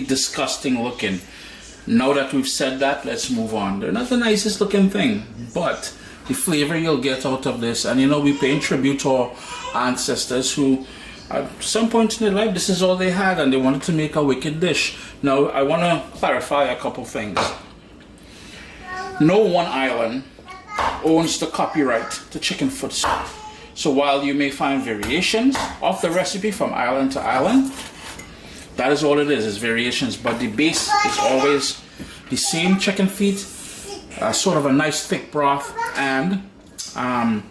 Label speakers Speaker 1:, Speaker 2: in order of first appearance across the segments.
Speaker 1: absolutely disgusting looking. Now that we've said that, let's move on. They're not the nicest looking thing, but the flavor you'll get out of this, and you know, we're paying tribute to our ancestors who at some point in their life this is all they had and they wanted to make a wicked dish. Now I want to clarify a couple things. No one island owns the copyright to chicken foot soup. So while you may find variations of the recipe from island to island, that is all it is variations, but the base is always the same chicken feet, sort of a nice thick broth, and ground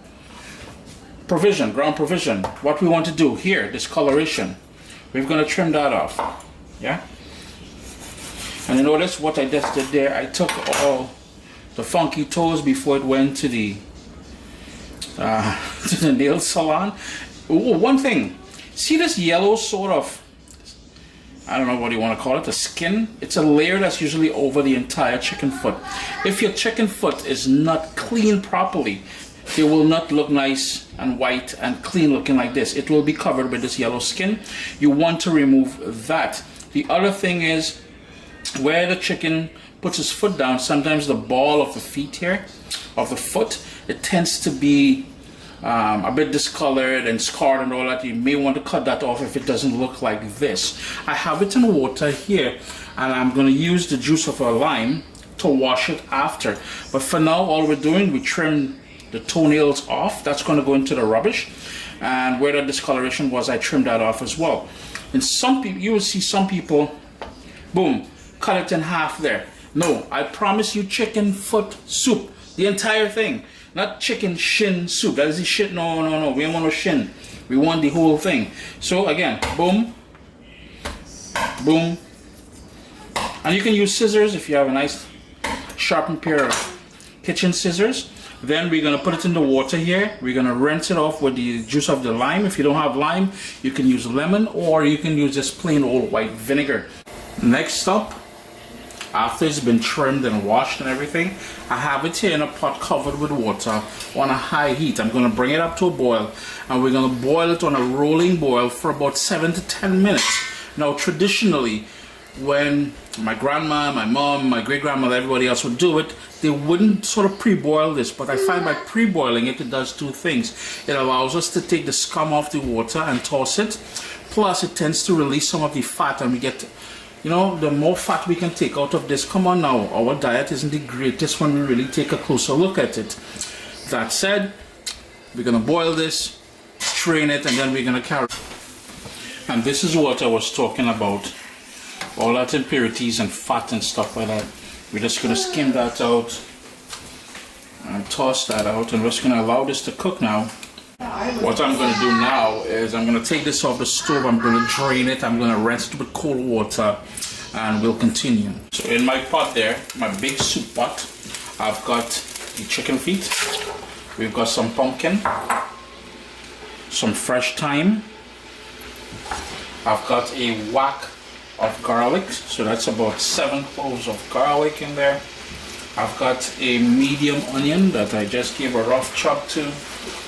Speaker 1: provision. What we want to do here, this coloration, we're going to trim that off. Yeah? And you notice what I just did there, I took all the funky toes before it went to the nail salon. Ooh, one thing, see this yellow sort of, I don't know what you want to call it, the skin? It's a layer that's usually over the entire chicken foot. If your chicken foot is not cleaned properly, it will not look nice and white and clean looking like this. It will be covered with this yellow skin. You want to remove that. The other thing is, where the chicken puts his foot down, sometimes the ball of the feet here, of the foot, it tends to be a bit discolored and scarred and all that. You may want to cut that off if it doesn't look like this. I have it in water here, and I'm going to use the juice of a lime to wash it after. But for now, all we're doing, we trim the toenails off. That's going to go into the rubbish, and where the discoloration was, I trimmed that off as well. And some people, you will see some people, boom, cut it in half there. No, I promise you, chicken foot soup, the entire thing, not chicken shin soup. That is the shit. No, we don't want no shin. We want the whole thing. So again, boom, boom, and you can use scissors if you have a nice sharpened pair of kitchen scissors. Then we're going to put it in the water here. We're going to rinse it off with the juice of the lime. If you don't have lime, you can use lemon, or you can use just plain old white vinegar. Next up, after it's been trimmed and washed and everything, I have it here in a pot covered with water on a high heat. I'm going to bring it up to a boil, and we're going to boil it on a rolling boil for about 7 to 10 minutes. Now traditionally, when my grandma, my mom, my great-grandmother, everybody else would do it, they wouldn't sort of pre-boil this, but I find by pre-boiling it, it does two things. It allows us to take the scum off the water and toss it, plus it tends to release some of the fat, and we get, you know, the more fat we can take out of this. Come on now, our diet isn't the greatest when we really take a closer look at it. That said, we're going to boil this, strain it, and then we're going to carry it. And this is what I was talking about. All that impurities and fat and stuff like that. We're just going to skim that out and toss that out, and we're just going to allow this to cook now. What I'm going to do now is I'm going to take this off the stove, I'm going to drain it, I'm going to rinse it with cold water, and we'll continue. So in my pot there, my big soup pot, I've got the chicken feet, we've got some pumpkin, some fresh thyme, I've got a whack of garlic, so that's about 7 cloves of garlic in there. I've got a medium onion that I just gave a rough chop to.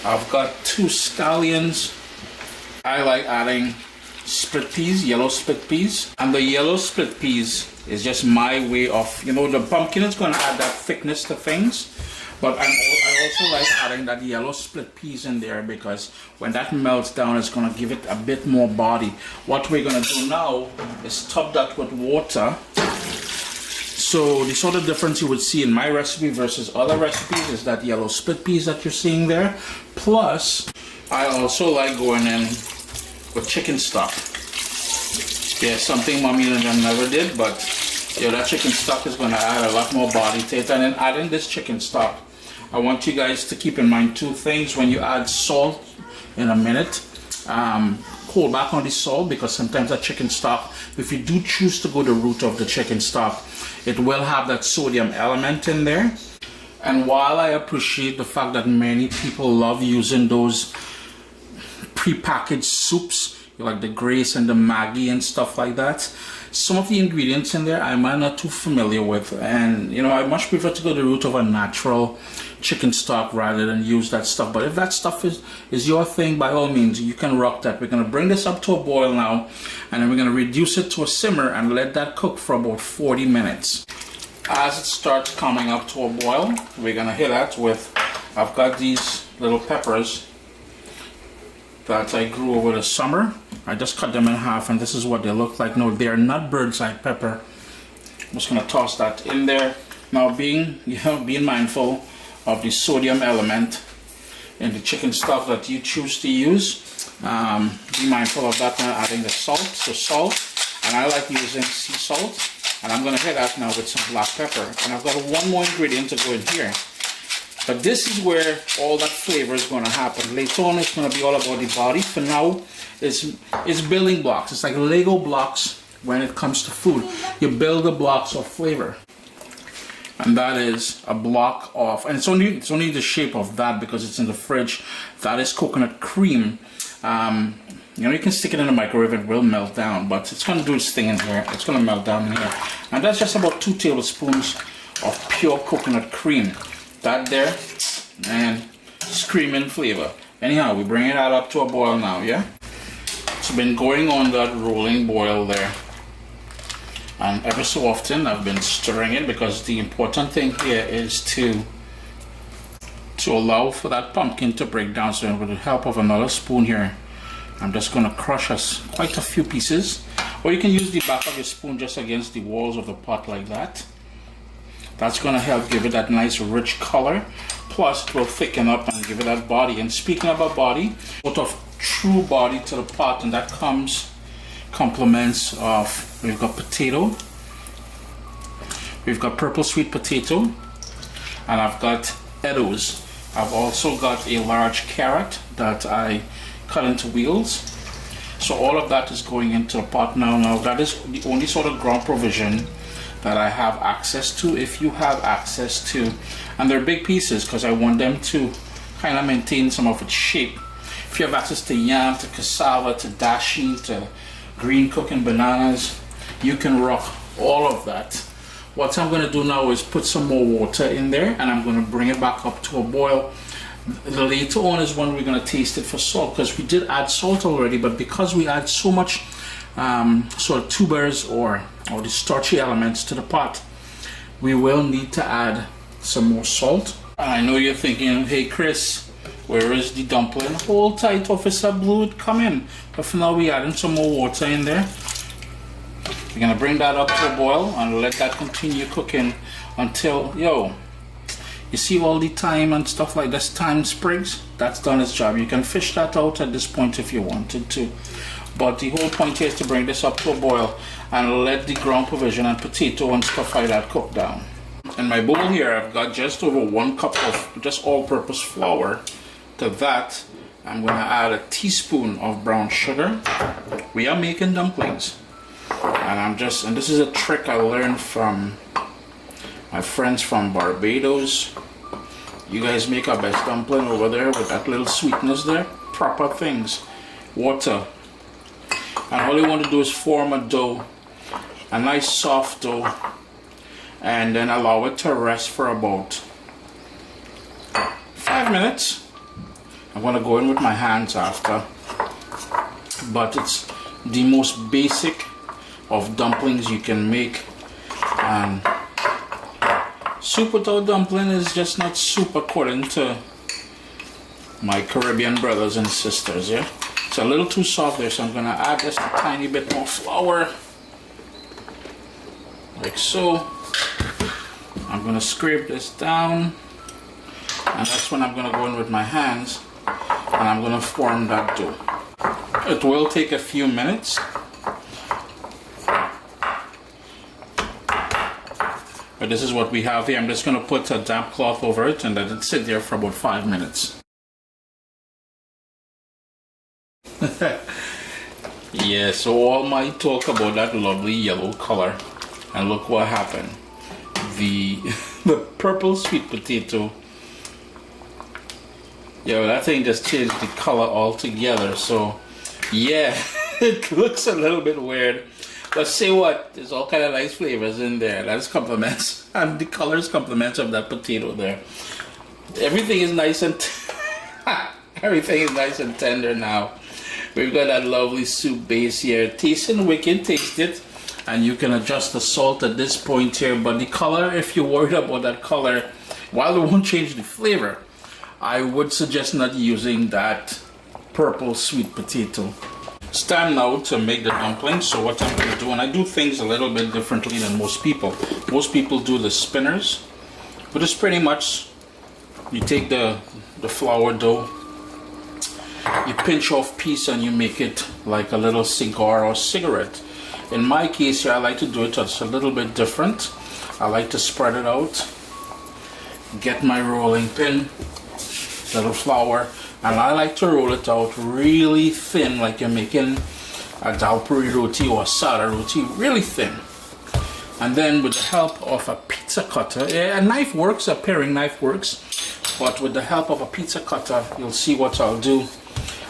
Speaker 1: I've got 2 scallions. I like adding split peas, yellow split peas, and the yellow split peas is just my way of, you know, the pumpkin is going to add that thickness to things, but I also like adding that yellow split peas in there, because when that melts down, it's going to give it a bit more body. What we're going to do now is top that with water. So the sort of difference you would see in my recipe versus other recipes is that yellow split peas that you're seeing there. Plus, I also like going in with chicken stock. Yeah, something mommy and them never did, but yeah, that chicken stock is going to add a lot more body to it. And then adding this chicken stock, I want you guys to keep in mind 2 things when you add salt in a minute. Hold back on the salt, because sometimes that chicken stock, if you do choose to go the route of the chicken stock, it will have that sodium element in there. And while I appreciate the fact that many people love using those prepackaged soups, like the Grace and the Maggie and stuff like that, some of the ingredients in there I'm not too familiar with, and you know, I much prefer to go the route of a natural chicken stock rather than use that stuff. But if that stuff is your thing, by all means, you can rock that. We're going to bring this up to a boil now, and then we're going to reduce it to a simmer and let that cook for about 40 minutes. As it starts coming up to a boil, we're going to hit that with, I've got these little peppers that I grew over the summer. I just cut them in half, and this is what they look like. No, they're not bird's eye pepper. I'm just gonna toss that in there. Now, being mindful of the sodium element in the chicken stock that you choose to use, be mindful of that. Now adding the salt, so salt, and I like using sea salt. And I'm gonna hit that now with some black pepper. And I've got one more ingredient to go in here. But this is where all that flavor is going to happen. Later on, it's going to be all about the body. For now, it's building blocks. It's like Lego blocks when it comes to food. You build the blocks of flavor. And that is a block of, and it's only the shape of that because it's in the fridge. That is coconut cream. You know, you can stick it in the microwave, it will melt down, but it's going to do its thing in here. It's going to melt down in here. And that's just about 2 tablespoons of pure coconut cream. That there, and screaming flavor. Anyhow, we bring it out up to a boil now, yeah? It's been going on that rolling boil there. And every so often I've been stirring it because the important thing here is to allow for that pumpkin to break down. So with the help of another spoon here, I'm just gonna crush us quite a few pieces. Or you can use the back of your spoon just against the walls of the pot like that. That's going to help give it that nice rich color. Plus it will thicken up and give it that body. And speaking about body, sort of true body to the pot, and that complements of, we've got potato, we've got purple sweet potato, and I've got eddoes. I've also got a large carrot that I cut into wheels. So all of that is going into the pot now. Now that is the only sort of ground provision that I have access to. If you have access to, and they're big pieces because I want them to kind of maintain some of its shape. If you have access to yam, to cassava, to dashi, to green cooking bananas, you can rock all of that. What I'm going to do now is put some more water in there, and I'm going to bring it back up to a boil. Later on is when we're going to taste it for salt, because we did add salt already, but because we add so much sort of tubers or the starchy elements to the pot, we will need to add some more salt. And I know you're thinking, hey Chris, where is the dumpling? Hold tight, Officer Blue, come in. But for now, we're adding some more water in there. We're gonna bring that up to a boil and let that continue cooking until, you see all the thyme and stuff like this, thyme sprigs, that's done its job. You can fish that out at this point if you wanted to. But the whole point here is to bring this up to a boil and let the ground provision and potato and stuff like that cook down. In my bowl here, I've got just over 1 cup of just all-purpose flour. To that, I'm going to add a teaspoon of brown sugar. We are making dumplings. And this is a trick I learned from my friends from Barbados. You guys make our best dumpling over there with that little sweetness there. Proper things. Water. And all you want to do is form a dough, a nice soft dough, and then allow it to rest for about 5 minutes. I'm going to go in with my hands after, but it's the most basic of dumplings you can make. And soup without dumpling is just not soup according to my Caribbean brothers and sisters, yeah? It's a little too soft there, so I'm going to add just a tiny bit more flour, like so. I'm going to scrape this down, and that's when I'm going to go in with my hands, and I'm going to form that dough. It will take a few minutes. But this is what we have here. I'm just going to put a damp cloth over it and let it sit there for about 5 minutes. Yeah, so all my talk about that lovely yellow color, and look what happened. The purple sweet potato, that thing just changed the color altogether. So yeah, it looks a little bit weird, But say what? There's all kind of nice flavors in there. That's compliments. And the colors compliments of that potato there. Everything is nice and everything is nice and tender now. We've got that lovely soup base here. Tasting wicked, taste it. And you can adjust the salt at this point here. But the color, if you're worried about that color, while it won't change the flavor, I would suggest not using that purple sweet potato. It's time now to make the dumplings. So what I'm going to do, and I do things a little bit differently than most people. Most people do the spinners, but it's pretty much, you take the flour dough, you pinch off piece and you make it like a little cigar or cigarette. In my case here, I like to do it just a little bit different. I like to spread it out, get my rolling pin, little flour, and I like to roll it out really thin, like you're making a dal puri roti or a sada roti, really thin. And then with the help of a pizza cutter, a knife works, a paring knife works, but with the help of a pizza cutter, you'll see what I'll do.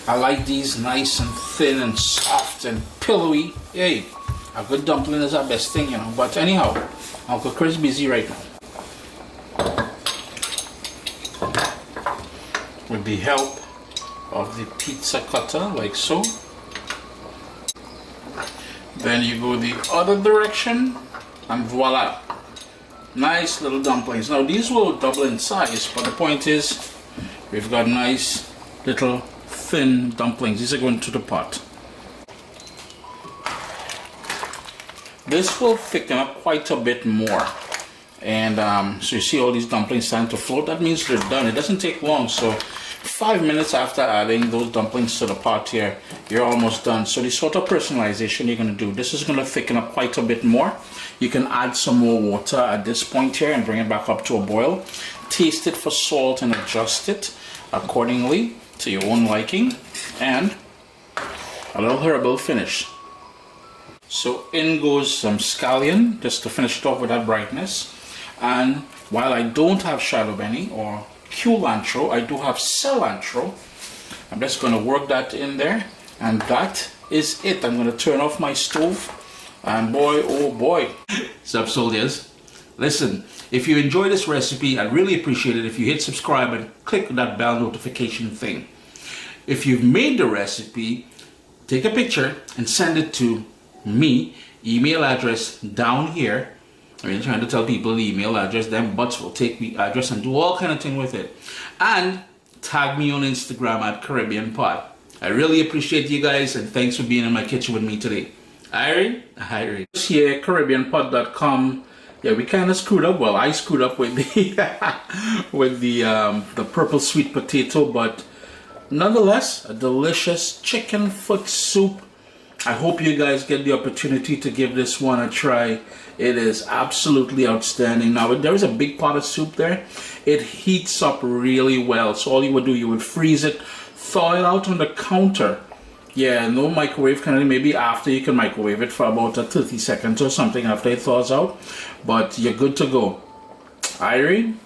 Speaker 1: I like these nice and thin and soft and pillowy. Hey, a good dumpling is our best thing, you know. But anyhow, Uncle Chris busy right now. With the help of the pizza cutter, like so. Then you go the other direction, and voila, nice little dumplings. Now these will double in size, but the point is, we've got nice little thin dumplings. These are going to the pot. This will thicken up quite a bit more. And so you see all these dumplings starting to float. That means they're done. It doesn't take long. So 5 minutes after adding those dumplings to the pot here, you're almost done. So the sort of personalization you're going to do, this is going to thicken up quite a bit more. You can add some more water at this point here and bring it back up to a boil. Taste it for salt and adjust it accordingly to your own liking. And a little herbal finish. So in goes some scallion, just to finish it off with that brightness. And while I don't have shadow benny or cilantro, I do have cilantro. I'm just going to work that in there, and that is it. I'm going to turn off my stove, and boy, oh boy. Sup soldiers, listen, if you enjoy this recipe, I'd really appreciate it if you hit subscribe and click that bell notification thing. If you've made the recipe, take a picture and send it to me. Email address down here. I mean, trying to tell people the email address, then Butts will take the address and do all kind of thing with it. And tag me on Instagram at Caribbean Pot. I really appreciate you guys, and thanks for being in my kitchen with me today. Irene? This here, CaribbeanPot.com. Yeah, we kind of screwed up. Well, I screwed up with the with the purple sweet potato, but nonetheless, a delicious chicken foot soup. I hope you guys get the opportunity to give this one a try. It is absolutely outstanding. Now, there is a big pot of soup there. It heats up really well. So all you would do, you would freeze it, thaw it out on the counter. Yeah, no microwave, kind of maybe after you can microwave it for about 30 seconds or something after it thaws out. But you're good to go. Irene?